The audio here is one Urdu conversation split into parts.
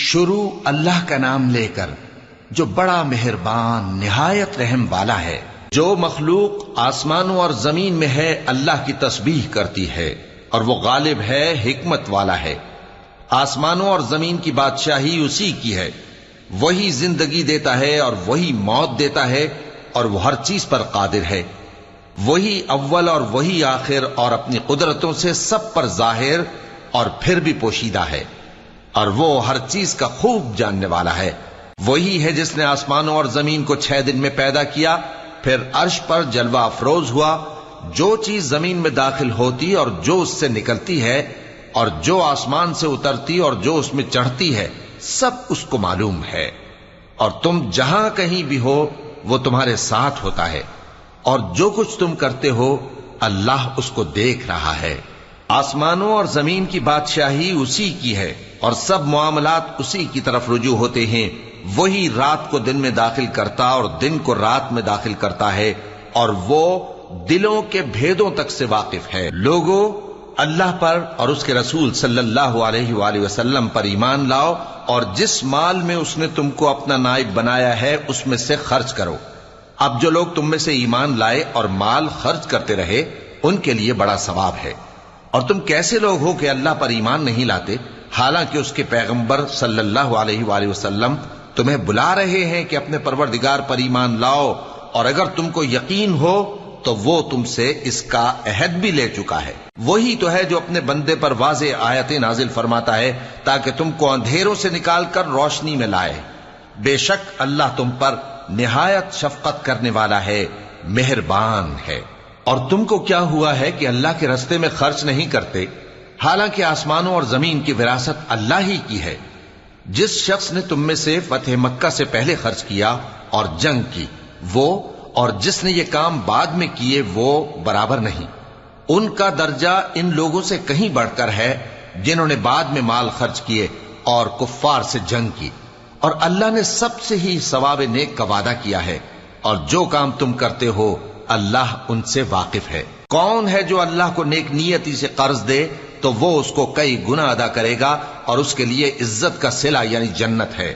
شروع اللہ کا نام لے کر جو بڑا مہربان نہایت رحم والا ہے۔ جو مخلوق آسمانوں اور زمین میں ہے اللہ کی تسبیح کرتی ہے، اور وہ غالب ہے، حکمت والا ہے۔ آسمانوں اور زمین کی بادشاہی اسی کی ہے، وہی زندگی دیتا ہے اور وہی موت دیتا ہے، اور وہ ہر چیز پر قادر ہے۔ وہی اول اور وہی آخر، اور اپنی قدرتوں سے سب پر ظاہر اور پھر بھی پوشیدہ ہے، اور وہ ہر چیز کا خوب جاننے والا ہے۔ وہی ہے جس نے آسمانوں اور زمین کو 6 دن میں پیدا کیا، پھر عرش پر جلوہ افروز ہوا۔ جو چیز زمین میں داخل ہوتی اور جو اس سے نکلتی ہے، اور جو آسمان سے اترتی اور جو اس میں چڑھتی ہے، سب اس کو معلوم ہے۔ اور تم جہاں کہیں بھی ہو وہ تمہارے ساتھ ہوتا ہے، اور جو کچھ تم کرتے ہو اللہ اس کو دیکھ رہا ہے۔ آسمانوں اور زمین کی بادشاہی اسی کی ہے، اور سب معاملات اسی کی طرف رجوع ہوتے ہیں۔ وہی رات کو دن میں داخل کرتا اور دن کو رات میں داخل کرتا ہے، اور وہ دلوں کے بھیدوں تک سے واقف ہے۔ لوگو، اللہ پر اور اس کے رسول صلی اللہ علیہ وآلہ وسلم پر ایمان لاؤ، اور جس مال میں اس نے تم کو اپنا نائب بنایا ہے اس میں سے خرچ کرو۔ اب جو لوگ تم میں سے ایمان لائے اور مال خرچ کرتے رہے ان کے لیے بڑا ثواب ہے۔ اور تم کیسے لوگ ہو کہ اللہ پر ایمان نہیں لاتے، حالانکہ اس کے پیغمبر صلی اللہ علیہ وآلہ وسلم تمہیں بلا رہے ہیں کہ اپنے پروردگار پر ایمان لاؤ، اور اگر تم کو یقین ہو تو وہ تم سے اس کا عہد بھی لے چکا ہے۔ وہی تو ہے جو اپنے بندے پر واضح آیتیں نازل فرماتا ہے تاکہ تم کو اندھیروں سے نکال کر روشنی میں لائے۔ بے شک اللہ تم پر نہایت شفقت کرنے والا ہے، مہربان ہے۔ اور تم کو کیا ہوا ہے کہ اللہ کے رستے میں خرچ نہیں کرتے، حالانکہ آسمانوں اور زمین کی وراثت اللہ ہی کی ہے۔ جس شخص نے تم میں سے فتح مکہ سے پہلے خرچ کیا اور جنگ کی، وہ اور جس نے یہ کام بعد میں کیے وہ برابر نہیں۔ ان کا درجہ ان لوگوں سے کہیں بڑھ کر ہے جنہوں نے بعد میں مال خرچ کیے اور کفار سے جنگ کی، اور اللہ نے سب سے ہی ثواب نیک کا وعدہ کیا ہے، اور جو کام تم کرتے ہو اللہ ان سے واقف ہے۔ کون ہے جو اللہ کو نیک نیتی سے قرض دے تو وہ اس کو کئی گنا ادا کرے گا، اور اس کے لیے عزت کا صلہ یعنی جنت ہے۔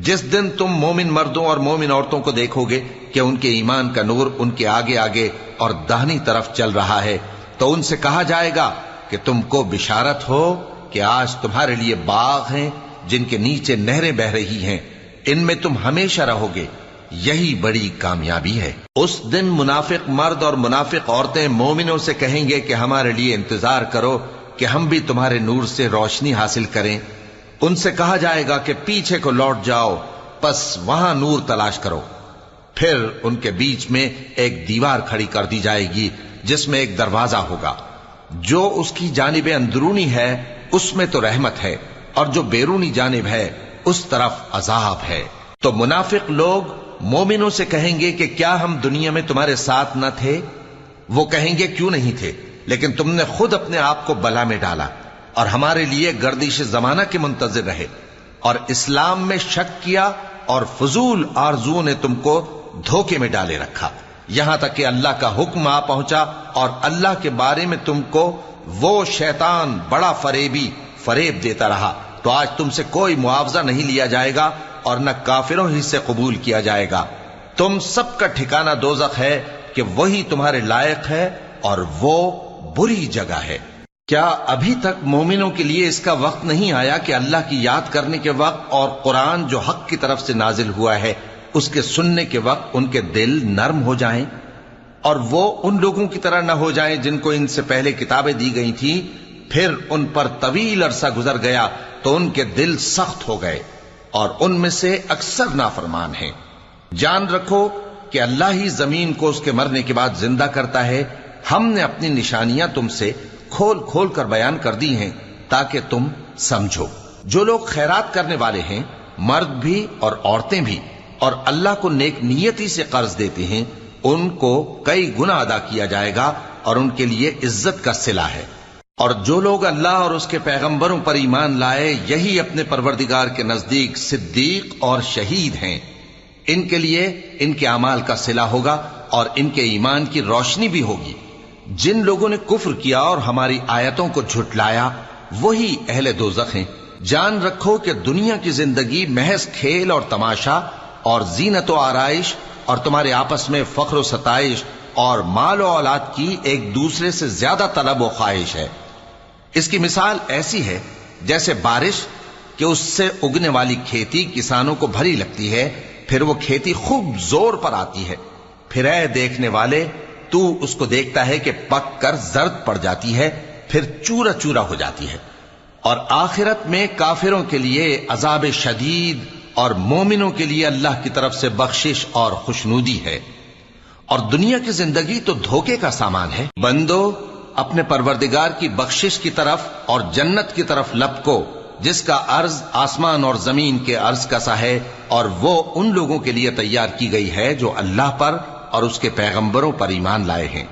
جس دن تم مومن مردوں اور مومن عورتوں کو دیکھو گے کہ ان کے ایمان کا نور ان کے آگے آگے اور داہنی طرف چل رہا ہے، تو ان سے کہا جائے گا کہ تم کو بشارت ہو کہ آج تمہارے لیے باغ ہیں جن کے نیچے نہریں بہ رہی ہیں، ان میں تم ہمیشہ رہو گے، یہی بڑی کامیابی ہے۔ اس دن منافق مرد اور منافق عورتیں مومنوں سے کہیں گے کہ ہمارے لیے انتظار کرو کہ ہم بھی تمہارے نور سے روشنی حاصل کریں۔ ان سے کہا جائے گا کہ پیچھے کو لوٹ جاؤ، پس وہاں نور تلاش کرو۔ پھر ان کے بیچ میں ایک دیوار کھڑی کر دی جائے گی جس میں ایک دروازہ ہوگا، جو اس کی جانب اندرونی ہے اس میں تو رحمت ہے، اور جو بیرونی جانب ہے اس طرف عذاب ہے۔ تو منافق لوگ مومنوں سے کہیں گے کہ کیا ہم دنیا میں تمہارے ساتھ نہ تھے؟ وہ کہیں گے کیوں نہیں تھے، لیکن تم نے خود اپنے آپ کو بلا میں ڈالا اور ہمارے لیے گردش زمانہ کے منتظر رہے، اور اسلام میں شک کیا، اور فضول آرزوؤں نے تم کو دھوکے میں ڈالے رکھا، یہاں تک کہ اللہ کا حکم آ پہنچا، اور اللہ کے بارے میں تم کو وہ شیطان بڑا فریب دیتا رہا۔ تو آج تم سے کوئی معاوضہ نہیں لیا جائے گا، اور نہ کافروں ہی سے قبول کیا جائے گا۔ تم سب کا ٹھکانہ دوزخ ہے کہ وہی تمہارے لائق ہے، اور وہ بری جگہ ہے۔ کیا ابھی تک مومنوں کے لیے اس کا وقت نہیں آیا کہ اللہ کی یاد کرنے کے وقت اور قرآن جو حق کی طرف سے نازل ہوا ہے اس کے سننے کے وقت ان کے دل نرم ہو جائیں، اور وہ ان لوگوں کی طرح نہ ہو جائیں جن کو ان سے پہلے کتابیں دی گئی تھیں، پھر ان پر طویل عرصہ گزر گیا تو ان کے دل سخت ہو گئے، اور ان میں سے اکثر نافرمان ہیں۔ جان رکھو کہ اللہ ہی زمین کو اس کے مرنے کے بعد زندہ کرتا ہے۔ ہم نے اپنی نشانیاں تم سے کھول کھول کر بیان کر دی ہیں تاکہ تم سمجھو۔ جو لوگ خیرات کرنے والے ہیں، مرد بھی اور عورتیں بھی، اور اللہ کو نیک نیتی سے قرض دیتے ہیں، ان کو کئی گنا ادا کیا جائے گا، اور ان کے لیے عزت کا صلہ ہے۔ اور جو لوگ اللہ اور اس کے پیغمبروں پر ایمان لائے، یہی اپنے پروردگار کے نزدیک صدیق اور شہید ہیں۔ ان کے لیے ان کے اعمال کا صلہ ہوگا، اور ان کے ایمان کی روشنی بھی ہوگی۔ جن لوگوں نے کفر کیا اور ہماری آیتوں کو جھٹلایا، وہی اہل دوزخ ہیں۔ جان رکھو کہ دنیا کی زندگی محض کھیل اور تماشا اور زینت و آرائش اور تمہارے آپس میں فخر و ستائش اور مال و اولاد کی ایک دوسرے سے زیادہ طلب و خواہش ہے۔ اس کی مثال ایسی ہے جیسے بارش کہ اس سے اگنے والی کھیتی کسانوں کو بھری لگتی ہے، پھر وہ کھیتی خوب زور پر آتی ہے، پھر اے دیکھنے والے تو اس کو دیکھتا ہے کہ پک کر زرد پڑ جاتی ہے، پھر چورا چورا ہو جاتی ہے۔ اور آخرت میں کافروں کے لیے عذاب شدید اور مومنوں کے لیے اللہ کی طرف سے بخشش اور خوشنودی ہے۔ اور دنیا کی زندگی تو دھوکے کا سامان ہے۔ بندو اپنے پروردگار کی بخشش کی طرف اور جنت کی طرف لپکو جس کا عرض آسمان اور زمین کے عرض کا سا ہے، اور وہ ان لوگوں کے لیے تیار کی گئی ہے جو اللہ پر اور اس کے پیغمبروں پر ایمان لائے ہیں۔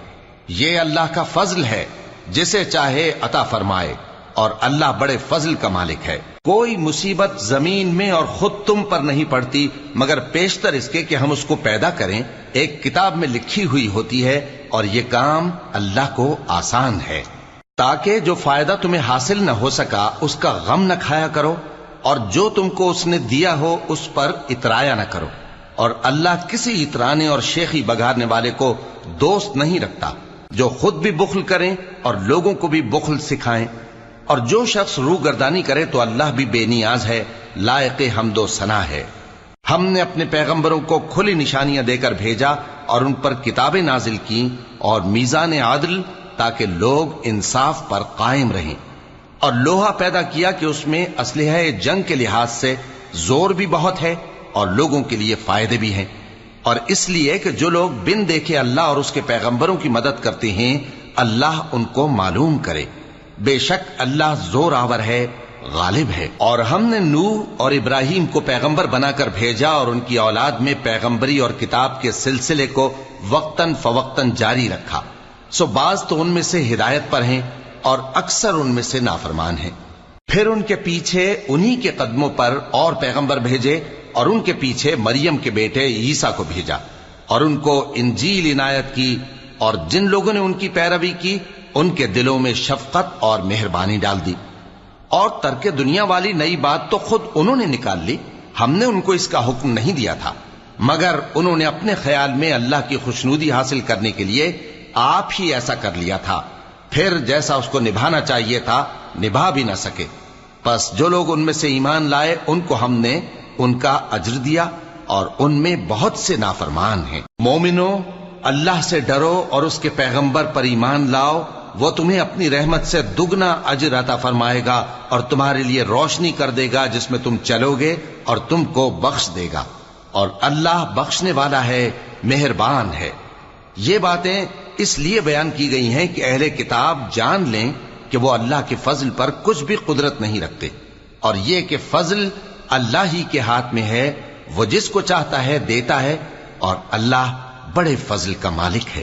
یہ اللہ کا فضل ہے، جسے چاہے عطا فرمائے، اور اللہ بڑے فضل کا مالک ہے۔ کوئی مصیبت زمین میں اور خود تم پر نہیں پڑتی مگر پیشتر اس کے کہ ہم اس کو پیدا کریں ایک کتاب میں لکھی ہوئی ہوتی ہے، اور یہ کام اللہ کو آسان ہے۔ تاکہ جو فائدہ تمہیں حاصل نہ ہو سکا اس کا غم نہ کھایا کرو، اور جو تم کو اس نے دیا ہو اس پر اترایا نہ کرو۔ اور اللہ کسی اترانے اور شیخی بگارنے والے کو دوست نہیں رکھتا، جو خود بھی بخل کریں اور لوگوں کو بھی بخل سکھائیں۔ اور جو شخص روح گردانی کرے تو اللہ بھی بے نیاز ہے، لائق حمد و ثنا ہے۔ ہم نے اپنے پیغمبروں کو کھلی نشانیاں دے کر بھیجا اور ان پر کتابیں نازل کی اور میزان عدل، تاکہ لوگ انصاف پر قائم رہیں۔ اور لوہا پیدا کیا کہ اس میں اسلحہ جنگ کے لحاظ سے زور بھی بہت ہے اور لوگوں کے لیے فائدے بھی ہیں، اور اس لیے کہ جو لوگ بن دیکھے اللہ اور اس کے پیغمبروں کی مدد کرتے ہیں اللہ ان کو معلوم کرے۔ بے شک اللہ زور آور ہے، غالب ہے۔ اور ہم نے نوح اور ابراہیم کو پیغمبر بنا کر بھیجا اور ان کی اولاد میں پیغمبری اور کتاب کے سلسلے کو وقتاً فوقتاً جاری رکھا، سو بعض تو ان میں سے ہدایت پر ہیں اور اکثر ان میں سے نافرمان ہیں۔ پھر ان کے پیچھے انہی کے قدموں پر اور پیغمبر بھیجے، اور ان کے پیچھے مریم کے بیٹے عیسیٰ کو بھیجا، اور ان کو انجیل عنایت کی، اور جن لوگوں نے ان کی پیروی کی ان کے دلوں میں شفقت اور مہربانی ڈال دی۔ اور ترک دنیا والی نئی بات تو خود انہوں نے نکال لی، ہم نے ان کو اس کا حکم نہیں دیا تھا، مگر انہوں نے اپنے خیال میں اللہ کی خوشنودی حاصل کرنے کے لیے آپ ہی ایسا کر لیا تھا، پھر جیسا اس کو نبھانا چاہیے تھا نبھا بھی نہ سکے۔ پس جو لوگ ان میں سے ایمان لائے ان کو ہم نے ان کا اجر دیا، اور ان میں بہت سے نافرمان ہیں۔ مومنو اللہ سے ڈرو اور اس کے پیغمبر پر ایمان لاؤ، وہ تمہیں اپنی رحمت سے دگنا اجر عطا فرمائے گا اور تمہارے لیے روشنی کر دے گا جس میں تم چلو گے اور تم کو بخش دے گا، اور اللہ بخشنے والا ہے، مہربان ہے۔ یہ باتیں اس لیے بیان کی گئی ہیں کہ اہل کتاب جان لیں کہ وہ اللہ کے فضل پر کچھ بھی قدرت نہیں رکھتے، اور یہ کہ فضل اللہ ہی کے ہاتھ میں ہے، وہ جس کو چاہتا ہے دیتا ہے، اور اللہ بڑے فضل کا مالک ہے۔